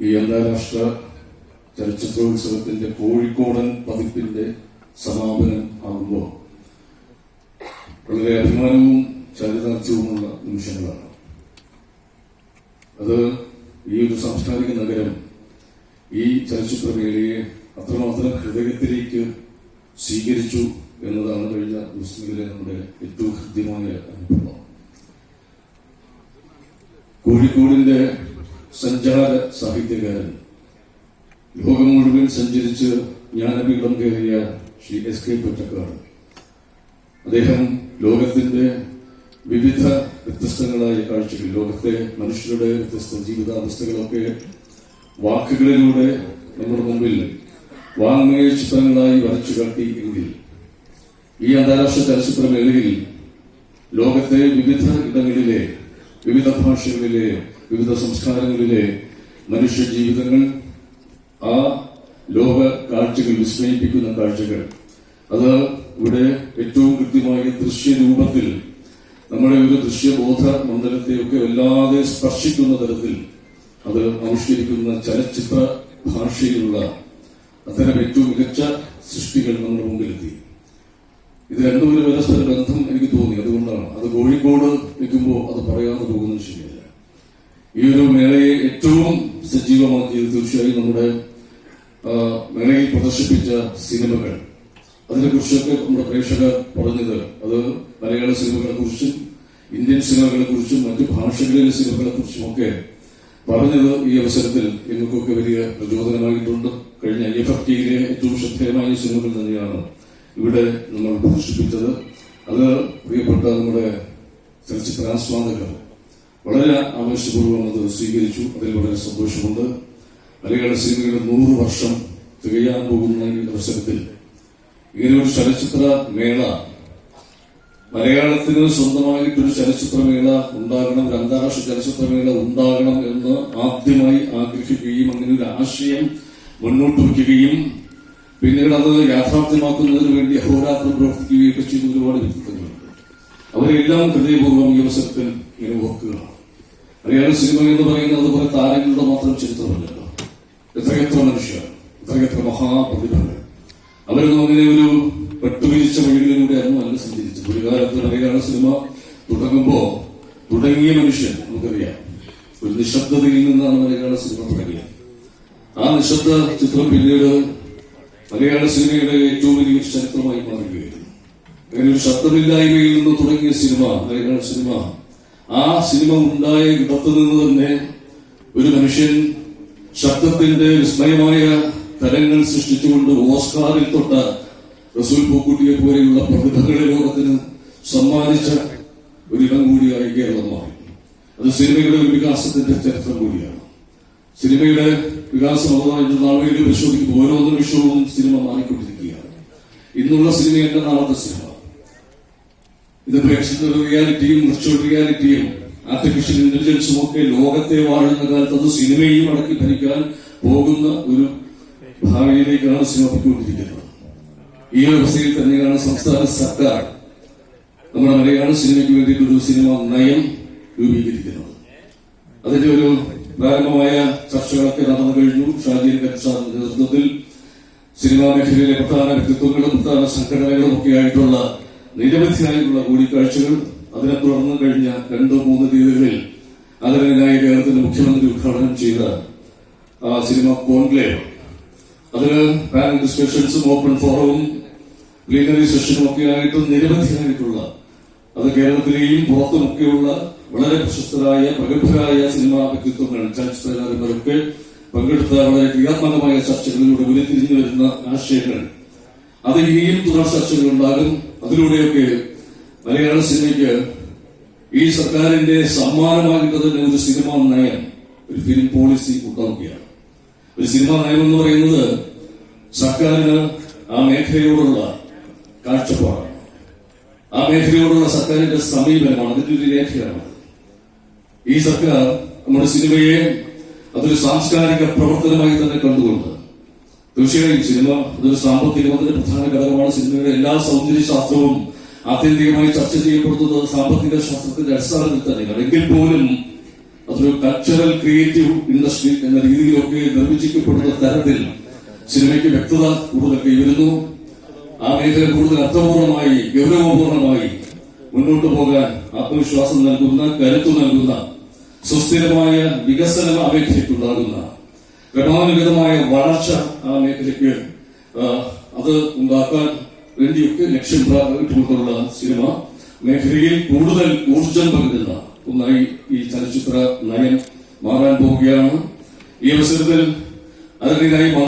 ഈ അന്താരാഷ്ട്ര ചലച്ചിത്രോത്സവത്തിന്റെ കോഴിക്കോടൻ പതിപ്പിന്റെ സമാപനം ആകുമ്പോൾ വളരെ അഭിമാനവും ചരിതാർത്ഥ്യവുമുള്ള നിമിഷങ്ങളാണ്. അത് ഈ ഒരു സാംസ്കാരിക നഗരം ഈ ചലച്ചിത്രമേളയെ അത്രമാത്രം ഹൃദയത്തിലേക്ക് സ്വീകരിച്ചു എന്നതാണ് കഴിഞ്ഞ ദിവസങ്ങളിലെ നമ്മുടെ ഏറ്റവും ഹൃദ്യമായ അനുഭവം. കോഴിക്കോടിന്റെ സഞ്ചാര സാഹിത്യകാരൻ, ലോകം മുഴുവൻ സഞ്ചരിച്ച് ജ്ഞാനപീഠം കയറിയ ശ്രീ എസ്.കെ. പൊറ്റക്കാട്, അദ്ദേഹം ലോകത്തിന്റെ വിവിധ വ്യത്യസ്തങ്ങളായ കാഴ്ചകൾ, ലോകത്തെ മനുഷ്യരുടെ വ്യത്യസ്ത ജീവിതാവസ്ഥകളൊക്കെ വാക്കുകളിലൂടെ നമ്മുടെ മുമ്പിൽ വാങ്മയ ചിത്രങ്ങളായി വരച്ചു കാട്ടി എങ്കിൽ ഈ അന്താരാഷ്ട്ര ചലച്ചിത്രമേളയിൽ ലോകത്തെ വിവിധ ഇടങ്ങളിലെ, വിവിധ ഭാഷകളിലെ, വിവിധ സംസ്കാരങ്ങളിലെ മനുഷ്യ ജീവിതങ്ങൾ, ആ ലോക കാഴ്ചകൾ, വിസ്മയിപ്പിക്കുന്ന കാഴ്ചകൾ, അത് ഇവിടെ ഏറ്റവും കൃത്യമായ ദൃശ്യരൂപത്തിൽ നമ്മുടെ ഒരു ദൃശ്യബോധ മണ്ഡലത്തെയൊക്കെ വല്ലാതെ സ്പർശിക്കുന്ന തരത്തിൽ അത് ആവിഷ്കരിക്കുന്ന ചലച്ചിത്ര ഭാഷയിലുള്ള അത്തരം ഏറ്റവും മികച്ച സൃഷ്ടികൾ നമ്മുടെ മുമ്പിലെത്തി. ഇത് രണ്ടും ഒരു പരസ്പര ബന്ധം എനിക്ക് തോന്നി. അതുകൊണ്ടാണ് അത് കോഴിക്കോട് നിൽക്കുമ്പോൾ അത് പറയാതെ പോകുന്നത് ശരിയല്ല. ഈ ഒരു മേളയെ ഏറ്റവും സജീവമാക്കിയത് തീർച്ചയായും നമ്മുടെ മേളയിൽ പ്രദർശിപ്പിച്ച സിനിമകൾ. അതിനെക്കുറിച്ചൊക്കെ നമ്മുടെ പ്രേക്ഷകർ പറഞ്ഞത്, അത് മലയാള സിനിമകളെ കുറിച്ചും ഇന്ത്യൻ സിനിമകളെ കുറിച്ചും മറ്റു ഭാഷകളിലെ സിനിമകളെ കുറിച്ചുമൊക്കെ പറഞ്ഞത് ഈ അവസരത്തിൽ എനിക്കൊക്കെ വലിയ പ്രചോദനമായിട്ടുണ്ട്. കഴിഞ്ഞ IFFTയിലെ ഏറ്റവും ശ്രദ്ധേയമായ സിനിമകൾ തന്നെയാണ് ഇവിടെ നമ്മൾ പ്രദർശിപ്പിച്ചത്. അത് പ്രിയപ്പെട്ട നമ്മുടെ ചലച്ചിത്രാസ്വാദകർ വളരെ ആവേശപൂർവ്വം അത് സ്വീകരിച്ചു. അതിൽ വളരെ സന്തോഷമുണ്ട്. മലയാള സിനിമയുടെ 100 വർഷം തികയാൻ പോകുന്ന ഈ അവസരത്തിൽ ഇങ്ങനെ ഒരു ചലച്ചിത്ര മേള, മലയാളത്തിന് സ്വന്തമായിട്ടൊരു ചലച്ചിത്രമേള ഉണ്ടാകണം, ഒരു അന്താരാഷ്ട്ര ചലച്ചിത്രമേള ഉണ്ടാകണം എന്ന് ആദ്യമായി ആഗ്രഹിക്കുകയും അങ്ങനെ ഒരു ആശയം മുന്നോട്ട് വയ്ക്കുകയും പിന്നീട് അത് യാഥാർത്ഥ്യമാക്കുന്നതിന് വേണ്ടി അഹോരാത്രം പ്രവർത്തിക്കുകയൊക്കെ ചെയ്ത ഒരുപാട് വ്യക്തിത്വങ്ങളുണ്ട്. അവരെല്ലാം ഹൃദയപൂർവ്വം ഈ അവസരത്തിൽ ഇങ്ങനെ ഓർക്കുകയാണ്. മലയാള സിനിമ എന്ന് പറയുന്നത് അതുപോലെ താരങ്ങളുടെ മാത്രം ചരിത്രമല്ലല്ലോ. എത്രയെത്ര മനുഷ്യർ, എത്രയെത്ര മഹാപ്രതിഭകൾ. അവരൊന്നും അങ്ങനെ ഒരു വെട്ടുപിരിച്ച വഴികളിലൂടെയായിരുന്നു അല്ല സഞ്ചരിച്ചത്. ഒരു കാലത്ത് മലയാള സിനിമ തുടങ്ങിയ മനുഷ്യൻ നമുക്കറിയാം, ഒരു നിശബ്ദതയിൽ നിന്നാണ് മലയാള സിനിമ തുടങ്ങിയത്. ആ നിശബ്ദ ചിത്രം പിന്നീട് മലയാള സിനിമയുടെ ഏറ്റവും വലിയ ചരിത്രമായി മാറുകയായിരുന്നു. അങ്ങനെ ഒരു ശബ്ദമില്ലായ്മയിൽ നിന്ന് തുടങ്ങിയ സിനിമ, മലയാള സിനിമ, ആ സിനിമ ഉണ്ടായ ഇടത്തു നിന്ന് തന്നെ ഒരു മനുഷ്യൻ ശബ്ദത്തിന്റെ വിസ്മയമായ തലങ്ങൾ സൃഷ്ടിച്ചുകൊണ്ട് ഓസ്കാറിൽ തൊട്ട റസൂൽ പൂക്കുട്ടിയെ പോലെയുള്ള പ്രതിഭകളെ ലോകത്തിന് സമ്മാനിച്ച ഒരിടം കൂടിയായി കേരളം മാറി. അത് സിനിമയുടെ ഒരു വികാസത്തിന്റെ ചരിത്രം കൂടിയാണ്. സിനിമയുടെ വികാസം അതായത് നാളുകളിൽ പരിശോധിക്കുമ്പോൾ ഓരോ നിമിഷവും സിനിമ മാറിക്കൊണ്ടിരിക്കുകയാണ്. ഇന്നുള്ള സിനിമയല്ല നാളത്തെ സിനിമ. ഇത് പ്രേക്ഷക റിയാലിറ്റിയും വിർച്വൽ റിയാലിറ്റിയും ആർട്ടിഫിഷ്യൽ ഇന്റലിജൻസും ഒക്കെ ലോകത്തെ വാഴുന്ന കാലത്ത് അത് സിനിമയും അടക്കി ഭരിക്കാൻ പോകുന്ന ഒരു ഭാവിയിലേക്കാണ് സിനിമ പോയിക്കൊണ്ടിരിക്കുന്നത്. ഈ അവസ്ഥയിൽ തന്നെയാണ് സംസ്ഥാന സർക്കാർ നമ്മുടെ മലയാള സിനിമയ്ക്ക് വേണ്ടിയിട്ടൊരു സിനിമ നയം രൂപീകരിക്കുന്നത്. അതിന്റെ ഒരു പ്രാരംഭമായ ചർച്ചകളൊക്കെ നടന്നു കഴിഞ്ഞു. ഷാജി കച്ചാറിന്റെ നേതൃത്വത്തിൽ സിനിമാ മേഖലയിലെ പ്രധാന വ്യക്തിത്വങ്ങളും പ്രധാന സംഘടനകളും ഒക്കെ ആയിട്ടുള്ള നിരവധിയായിട്ടുള്ള കൂടിക്കാഴ്ചകൾ. അതിനെ തുടർന്ന് കഴിഞ്ഞ 2-3 തീയതികളിൽ ആദരണീയനായ കേരളത്തിന്റെ മുഖ്യമന്ത്രി ഉദ്ഘാടനം ചെയ്ത സിനിമ കോൺക്ലേവ്, അതിന് പാനൽ ഡിസ്കഷൻസും ഓപ്പൺ ഫോറവും പ്ലീനറി സെഷനും ഒക്കെ ആയിട്ട് നിരവധിയായിട്ടുള്ള, അത് കേരളത്തിലെയും പുറത്തുമൊക്കെയുള്ള വളരെ പ്രശസ്തരായ പ്രഗത്ഭരായ സിനിമാ വ്യക്തിത്വങ്ങൾ, ചലച്ചിത്രകാരന്മാരൊക്കെ പങ്കെടുത്ത വളരെ ക്രിയാത്മകമായ ചർച്ചകളിലൂടെ ഉരുത്തിരിഞ്ഞു വരുന്ന ആശയങ്ങൾ, അത് ഇനിയും തുടർ ചർച്ചകൾ ഉണ്ടാകും. അതിലൂടെയൊക്കെ മലയാള സിനിമയ്ക്ക് ഈ സർക്കാരിന്റെ സമ്മാനമായിട്ട് തന്നെ ഒരു സിനിമാ നയം, ഒരു ഫിലിം പോളിസി ഉണ്ടാവുകയാണ്. ഒരു സിനിമാ നയം എന്ന് പറയുന്നത് സർക്കാരിന് ആ മേഖലയോടുള്ള കാഴ്ചപ്പാടാണ്, ആ മേഖലയോടുള്ള സർക്കാരിന്റെ സമീപനമാണ്, അതിന്റെ ഒരു രേഖയാണ്. ഈ സർക്കാർ നമ്മുടെ സിനിമയെ അതൊരു സാംസ്കാരിക പ്രവർത്തനമായി തന്നെ കണ്ടുകൊണ്ട്, തീർച്ചയായും സിനിമ അതൊരു സാമ്പത്തികത്തിന്റെ പ്രധാന ഘടകമാണ്. സിനിമയുടെ എല്ലാ സൗന്ദര്യ ശാസ്ത്രവും ആത്യന്തികമായി ചർച്ച ചെയ്യപ്പെടുന്നത് സാമ്പത്തിക ശാസ്ത്രത്തിന്റെ അടിസ്ഥാനത്തിൽ തന്നെയാണ്. എങ്കിൽ പോലും അതൊരു കൾച്ചറൽ ക്രിയേറ്റീവ് ഇൻഡസ്ട്രി എന്ന രീതിയിലൊക്കെ നിർവചിക്കപ്പെടുന്ന തരത്തിൽ സിനിമയ്ക്ക് വ്യക്തത കൂടുതൽ കൈവരുന്നു. ആ മേഖല കൂടുതൽ അർത്ഥപൂർണമായി ഗൗരവപൂർണമായി മുന്നോട്ട് പോകാൻ ആത്മവിശ്വാസം നൽകുന്ന, കരുത്തു നൽകുന്ന, സുസ്ഥിരമായ വികസനം ആ മേഖലയ്ക്കുണ്ടാകുന്ന, ക്രമാനുഗതമായ വളർച്ച ആ മേഖലയ്ക്ക് അത് ഉണ്ടാക്കാൻ വേണ്ടിയൊക്കെ ലക്ഷ്യം ഇട്ടുകൊണ്ടുള്ള സിനിമ മേഖലയിൽ കൂടുതൽ ഊർജം പകരുന്ന ഒന്നായി ഈ ചലച്ചിത്ര നയം മാറാൻ പോവുകയാണ്. ഈ അവസരത്തിൽ അതിനായി